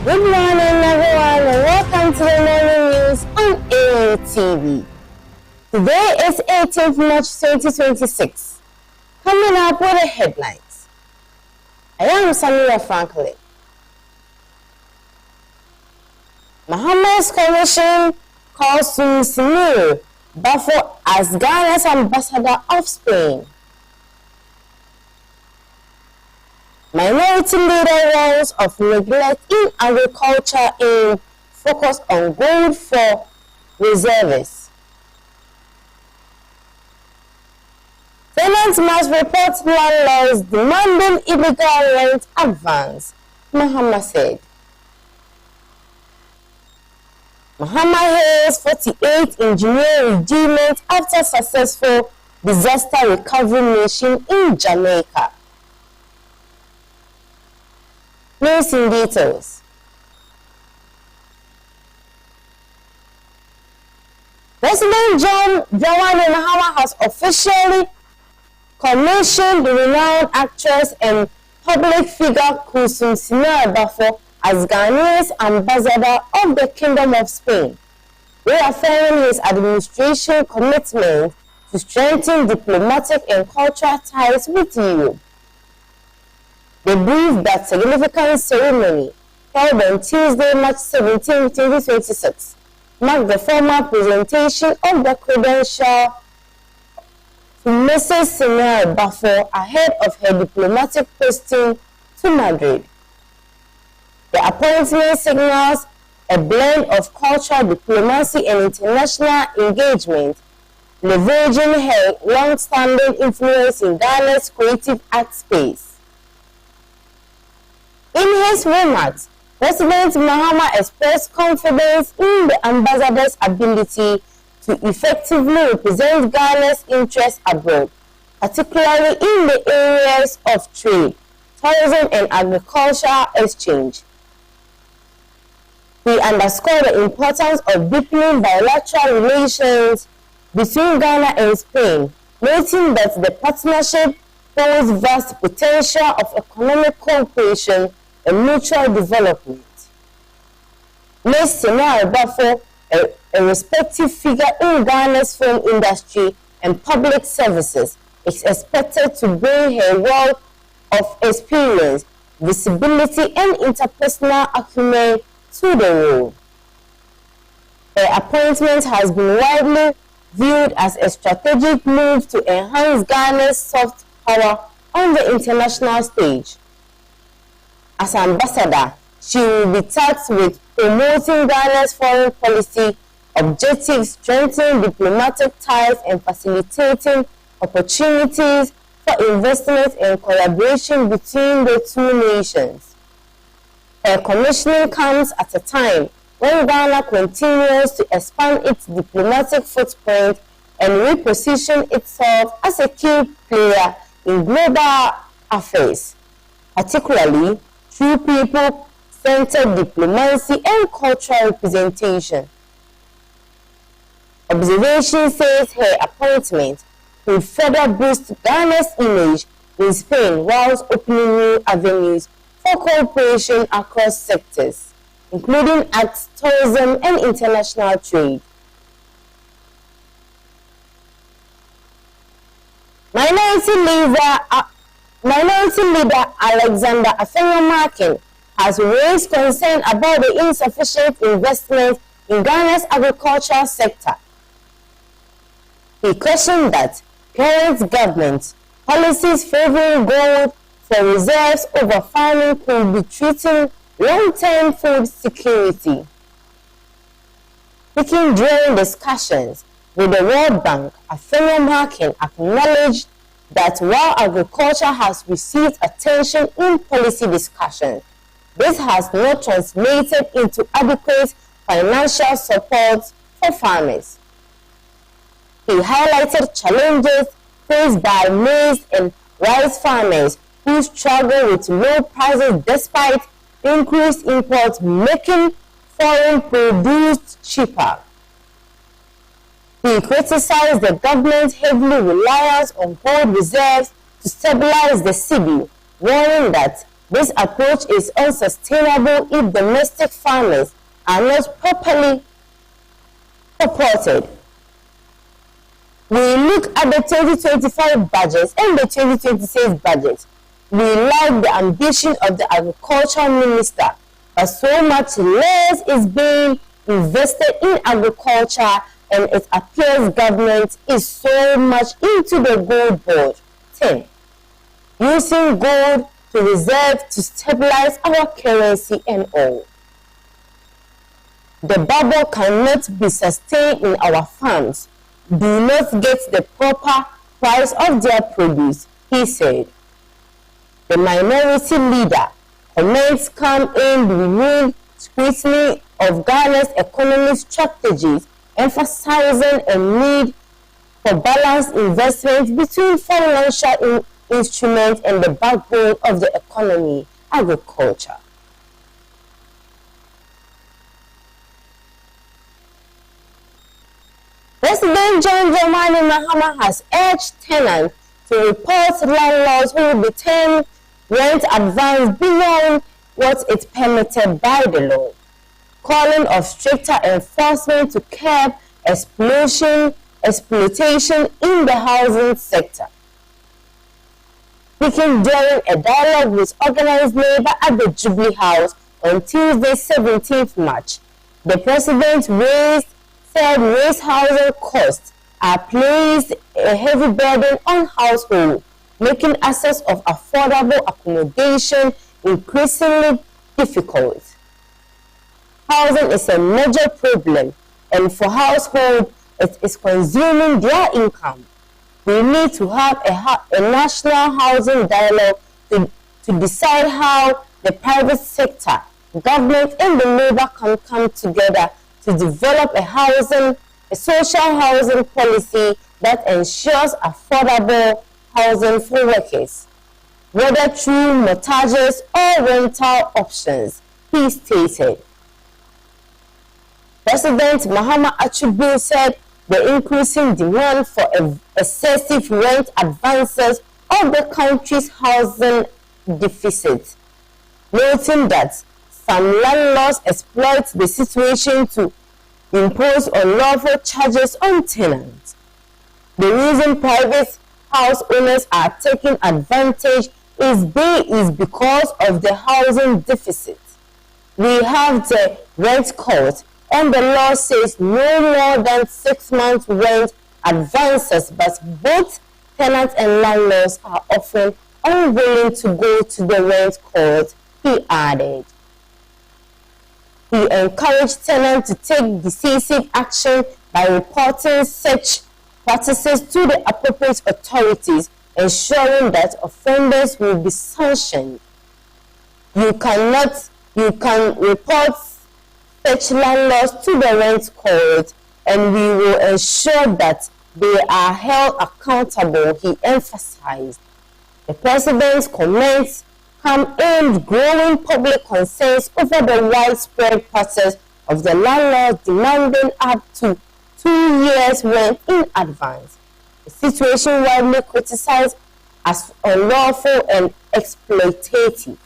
Good morning, everyone, and welcome to the morning news on ATV. Today is 18th March 2026. Coming up with the headlines. I am Samira Franklin. Muhammad's commission calls to Samira Bafo as Ghana's ambassador of Spain. Minority leader roles of neglect in agriculture in focus on gold for reservists. Tenants must report landlords demanding illegal rent advance, Muhammad said. Muhammad hails 48 engineering regiment after successful disaster recovery mission in Jamaica. News in details. President John Dramani Mahama has officially commissioned the renowned actress and public figure Kusum Samira Bafo as Ghanaia's ambassador of the Kingdom of Spain, reaffirming his administration commitment to strengthen diplomatic and cultural ties with Europe. They briefed that significant ceremony held on Tuesday, March 17, 2026, marked the formal presentation of the credential to Mrs. Samira Bafo ahead of her diplomatic posting to Madrid. The appointment signals a blend of cultural diplomacy and international engagement, leveraging her long-standing influence in Ghana's creative art space. In his remarks, President Mahama expressed confidence in the ambassador's ability to effectively represent Ghana's interests abroad, particularly in the areas of trade, tourism, and agricultural exchange. He underscored the importance of deepening bilateral relations between Ghana and Spain, noting that the partnership holds vast potential of economic cooperation and mutual development. Ms. Samira Bafo, a respected figure in Ghana's film industry and public services, is expected to bring her wealth of experience, visibility, and interpersonal acumen to the role. Her appointment has been widely viewed as a strategic move to enhance Ghana's soft power on the international stage. As ambassador, she will be tasked with promoting Ghana's foreign policy objectives, strengthening diplomatic ties, and facilitating opportunities for investment and collaboration between the two nations. Her commissioning comes at a time when Ghana continues to expand its diplomatic footprint and reposition itself as a key player in global affairs, particularly through people-centered diplomacy and cultural representation. Observation says her appointment will further boost Ghana's image in Spain whilst opening new avenues for cooperation across sectors, including arts, tourism, and international trade. Minority leader Alexander Afenyo-Markin has raised concern about the insufficient investment in Ghana's agricultural sector. He questioned that parent government policies favoring gold for reserves over farming could be treating long-term food security. Speaking during discussions with the World Bank, Afenyo-Markin acknowledged that while agriculture has received attention in policy discussions, this has not translated into adequate financial support for farmers. He highlighted challenges faced by maize and rice farmers who struggle with low prices despite increased imports, making foreign produce cheaper. He criticized the government's heavy reliance on gold reserves to stabilize the cedi, warning that This approach is unsustainable if domestic farmers are not properly supported. We look at the 2025 budget and the 2026 budget. We like the ambition of the agriculture minister, but so much less is being invested in agriculture, and it appears government is so much into the gold board. 10. Using gold to reserve to stabilize our currency and all. The bubble cannot be sustained in our farms. Do not get the proper price of their produce, he said. The minority leader comments come in renewed scrutiny of Ghana's economic strategies, emphasizing a need for balanced investment between financial instruments and the backbone of the economy, agriculture. President John Dramani Mahama has urged tenants to report landlords who return rent advance beyond what is permitted by the law, calling of stricter enforcement to curb exploitation in the housing sector. Speaking during a dialogue with organized labor at the Jubilee House on Tuesday, 17th March, the president said raised housing costs are placed a heavy burden on households, making access of affordable accommodation increasingly difficult. Housing is a major problem, and for households, it is consuming their income. We need to have a national housing dialogue to decide how the private sector, government, and the labor can come together to develop a social housing policy that ensures affordable housing for workers, whether through mortgages or rental options, he stated. President Mahama Achubu said the increasing demand for excessive rent advances of the country's housing deficit, noting that some landlords exploit the situation to impose unlawful charges on tenants. The reason private house owners are taking advantage is because of the housing deficit. We have the rent code, and the law says no more than 6 months rent advances, but both tenants and landlords are often unwilling to go to the rent court, he added. He encouraged tenants to take decisive action by reporting such practices to the appropriate authorities, ensuring that offenders will be sanctioned. You can report such landlords to the rent court, and we will ensure that they are held accountable, he emphasized. The president's comments come in growing public concerns over the widespread practice of the landlord demanding up to 2 years' rent in advance, a situation widely criticized as unlawful and exploitative.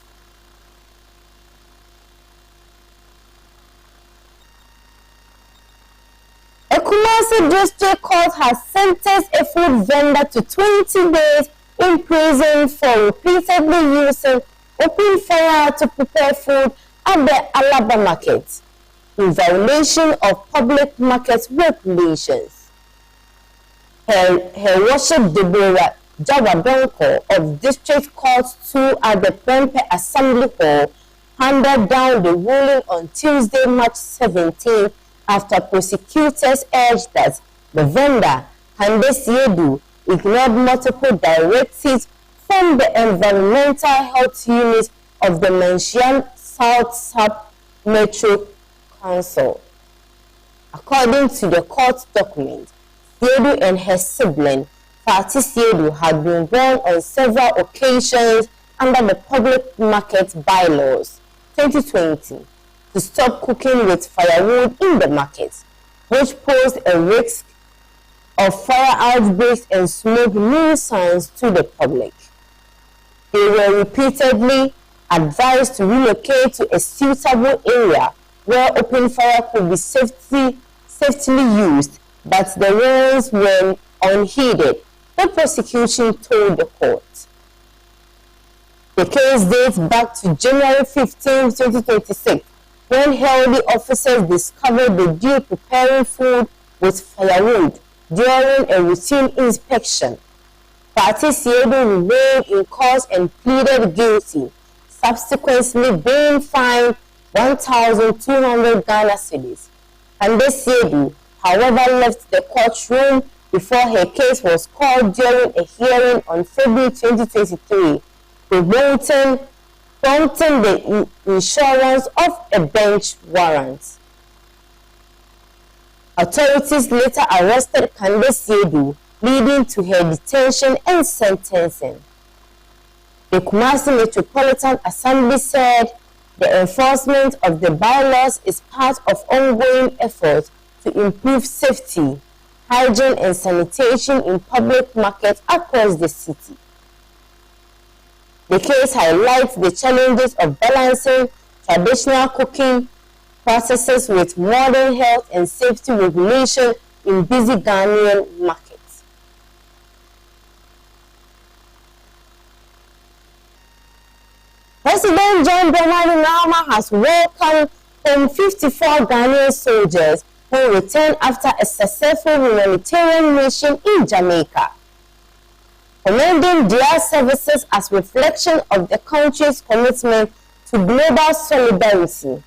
A Kumasi district court has sentenced a food vendor to 20 days in prison for repeatedly using open fire to prepare food at the Alaba market, in violation of public market regulations. Her Worship Deborah Jawadonko of District Court 2 at the Prempeh Assembly Hall handed down the ruling on Tuesday, March 17, after prosecutors urged that the vendor, Hande Siedu, ignored multiple directives from the Environmental Health Unit of the Manchian South Sub-Metro Council. According to the court document, Siedu and her sibling, Fati Siedu, had been warned on several occasions under the Public Market Bylaws 2020 to stop cooking with firewood in the market, which posed a risk of fire outbreaks and smoke nuisance to the public. They were repeatedly advised to relocate to a suitable area where open fire could be safely used, but the warnings were unheeded, the prosecution told the court. The case dates back to January 15, 2026, when healthy officers discovered the duo preparing food with firewood during a routine inspection. Party Siedu remained in court and pleaded guilty, subsequently being fined 1,200 Ghana cedis. Kande Siedu, however, left the courtroom before her case was called during a hearing on February 2023, prompting the issuance of a bench warrant. Authorities later arrested Kande Siedu, leading to her detention and sentencing. The Kumasi Metropolitan Assembly said the enforcement of the bylaws is part of ongoing efforts to improve safety, hygiene and sanitation in public markets across the city. The case highlights the challenges of balancing traditional cooking processes with modern health and safety regulation in busy Ghanaian markets. President John Dramani Mahama has welcomed home 54 Ghanaian soldiers who returned after a successful humanitarian mission in Jamaica, commending their services as reflection of the country's commitment to global solidarity.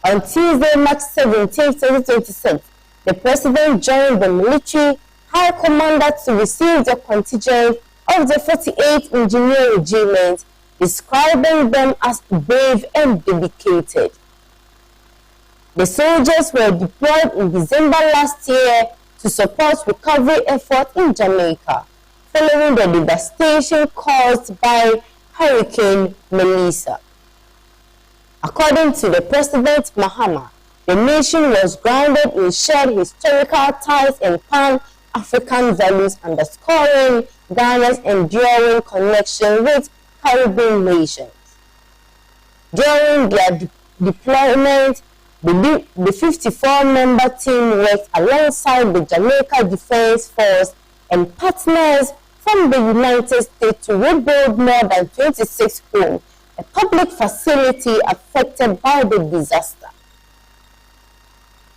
On Tuesday, March 17, 2026, the president joined the military high commander to receive the contingent of the 48th Engineer Regiment, describing them as brave and dedicated. The soldiers were deployed in December last year to support recovery efforts in Jamaica, following the devastation caused by Hurricane Melissa. According to the President Mahama, the nation was grounded in shared historical ties and Pan-African values, underscoring Ghana's enduring connection with Caribbean nations. During their deployment, the 54-member team worked alongside the Jamaica Defense Force and partners from the United States to rebuild more than 26 homes, a public facility affected by the disaster.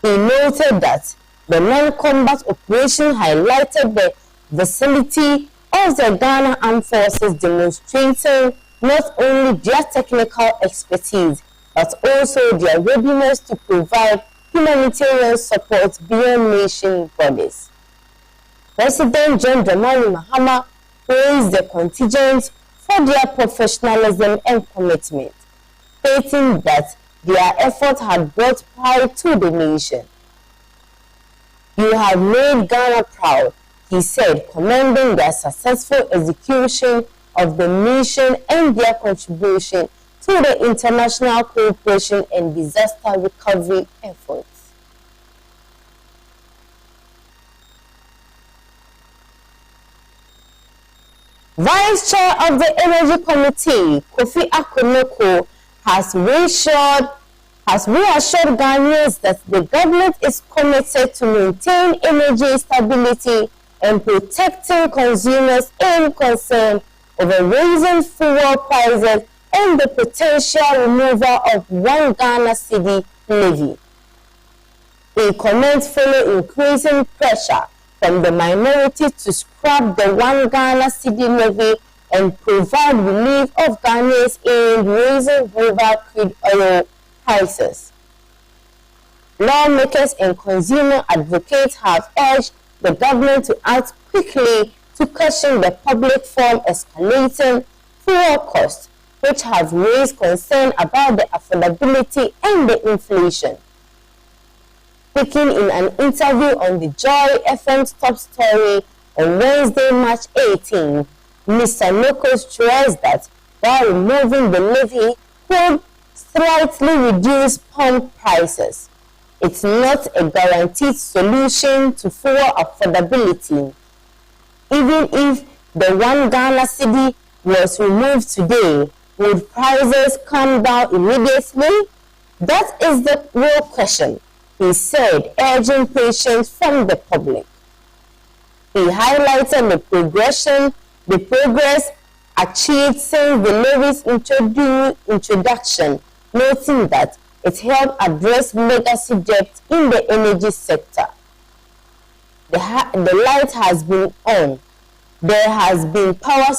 He noted that the non-combat operation highlighted the versatility of the Ghana Armed Forces, demonstrating not only their technical expertise, but also their readiness to provide humanitarian support beyond nation borders. President John Dramani Mahama praised the contingent for their professionalism and commitment, stating that their effort had brought pride to the nation. "You have made Ghana proud," he said, commending their successful execution of the mission and their contribution to the international cooperation and disaster recovery efforts. Vice Chair of the Energy Committee, Kofi Akonoko, has reassured Ghanaians that the government is committed to maintain energy stability and protecting consumers in concern over raising fuel prices and the potential removal of one Ghana cedi levy. The comments follow increasing pressure from the minority to scrap the one Ghana cedi levy and provide relief of Ghanaians in raising global crude oil prices. Lawmakers and consumer advocates have urged the government to act quickly to cushion the public from escalating fuel costs, which have raised concern about the affordability and the inflation. Speaking in an interview on the Joy FM's Top Story on Wednesday, March 18, Mr. Noko stressed that while removing the levy could slightly reduce pump prices, it's not a guaranteed solution to fuel affordability. Even if the one Ghana cedi was removed today, Would prices come down immediately? That is the real question, he said, urging patience from the public. He highlighted the progress achieved since the levy's introduction, noting that it helped address legacy debt in the energy sector. The light has been on. There has been power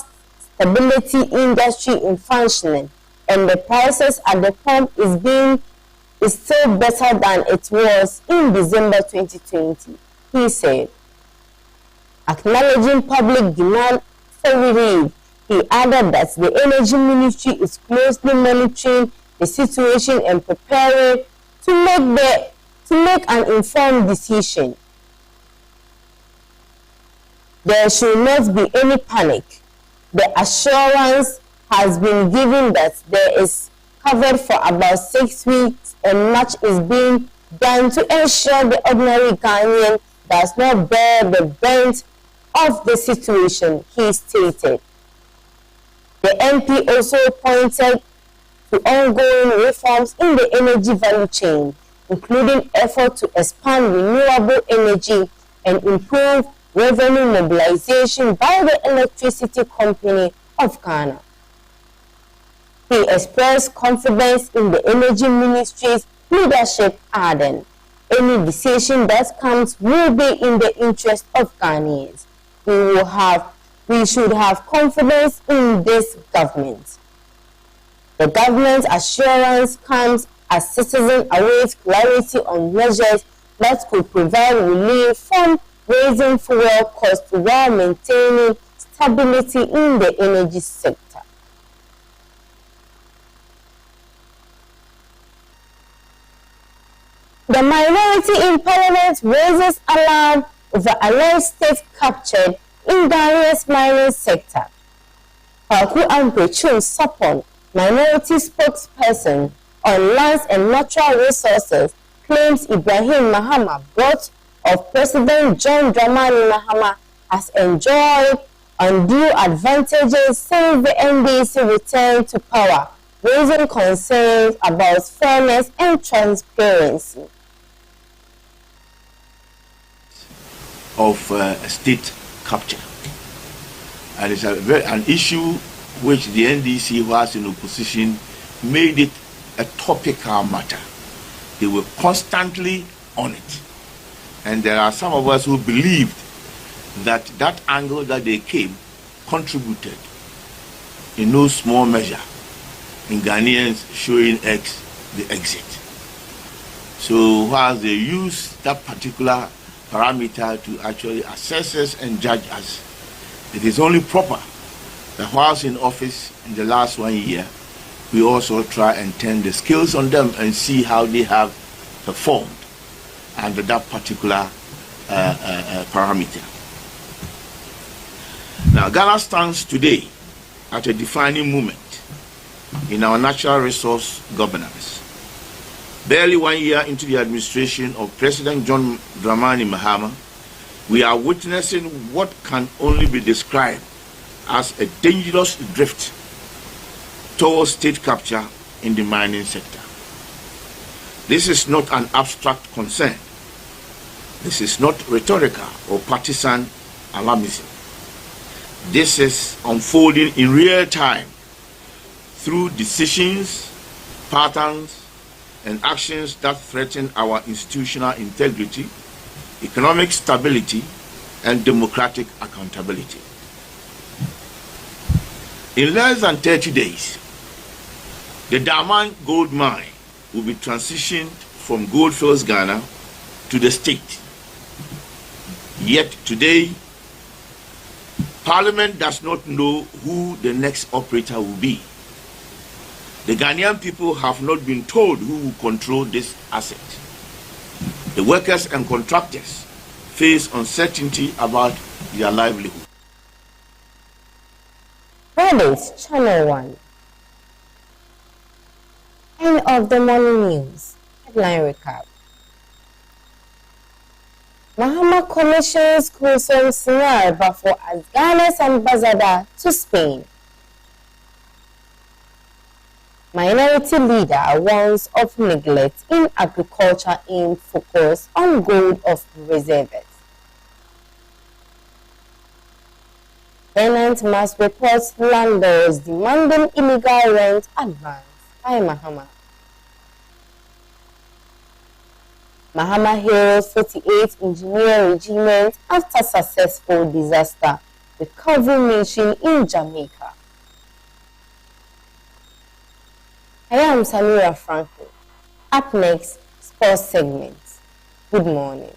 stability industry in functioning, and the prices at the pump is still better than it was in December 2020, he said. Acknowledging public demand for relief, he added that the Energy Ministry is closely monitoring the situation and preparing to make an informed decision. There should not be any panic. The assurance has been given that there is covered for about 6 weeks, and much is being done to ensure the ordinary Ghanaian does not bear the brunt of the situation, he stated. The MP also pointed to ongoing reforms in the energy value chain, including efforts to expand renewable energy and improve revenue mobilization by the Electricity Company of Ghana. He expressed confidence in the Energy Ministry's leadership, adding, any decision that comes will be in the interest of Ghanaians. We should have confidence in this government. The government's assurance comes as citizens await clarity on measures that could provide relief from raising fuel costs while maintaining stability in the energy sector. The minority in parliament raises alarm over alleged state captured in Ghana's mining sector. Kwaku Ampechu Sapon, minority spokesperson on lands and natural resources, claims Ibrahim Mahama, brought of President John Dramani Mahama, has enjoyed undue advantages since the NDC returned to power, raising concerns about fairness and transparency. Of state capture, and it's an issue which the NDC, who was in opposition, made it a topical matter. They were constantly on it, and there are some of us who believed that that angle that they came contributed in no small measure in Ghanaians showing X the exit. So whilst they use that particular parameter to actually assess us and judge us, it is only proper that whilst in office in the last 1 year, we also try and turn the scales on them and see how they have performed under that particular parameter. Now, Ghana stands today at a defining moment in our natural resource governance. Barely 1 year into the administration of President John Dramani Mahama, we are witnessing what can only be described as a dangerous drift towards state capture in the mining sector. This is not an abstract concern. This is not rhetorical or partisan alarmism. This is unfolding in real time through decisions, patterns, and actions that threaten our institutional integrity, economic stability, and democratic accountability. In less than 30 days, the Daman gold mine will be transitioned from Goldfields, Ghana to the state. Yet today, Parliament does not know who the next operator will be. The Ghanaian people have not been told who will control this asset. The workers and contractors face uncertainty about their livelihood. Fridays, Channel 1. End of the morning news. Headline recap. Mahama commissions Kusum Samira for as Ghana's ambassador to Spain. Minority leader warns of neglect in agriculture in focus on gold of reserves. Tenant must report landlords demanding illegal rent advance by Mahama. Mahama hails 48 engineer regiment after successful disaster recovery mission in Jamaica. I am Samira Franco. Up next, sports segment. Good morning.